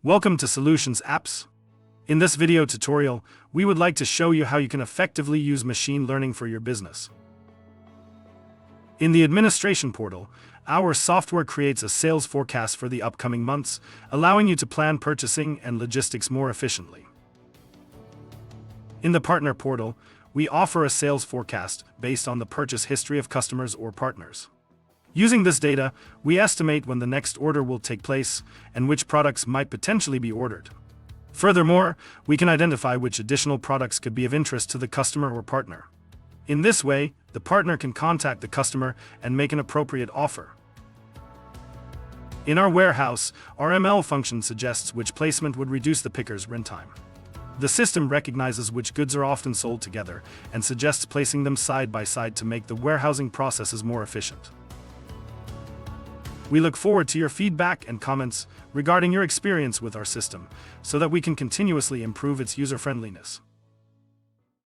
Welcome to Solutions Apps. In this video tutorial, we would like to show you how you can effectively use machine learning for your business. In the administration portal, our software creates a sales forecast for the upcoming months, allowing you to plan purchasing and logistics more efficiently. In the partner portal, we offer a sales forecast based on the purchase history of customers or partners. Using this data, we estimate when the next order will take place and which products might potentially be ordered. Furthermore, we can identify which additional products could be of interest to the customer or partner. In this way, the partner can contact the customer and make an appropriate offer. In our warehouse, our ML function suggests which placement would reduce the picker's run time. The system recognizes which goods are often sold together and suggests placing them side by side to make the warehousing processes more efficient. We look forward to your feedback and comments regarding your experience with our system so that we can continuously improve its user-friendliness.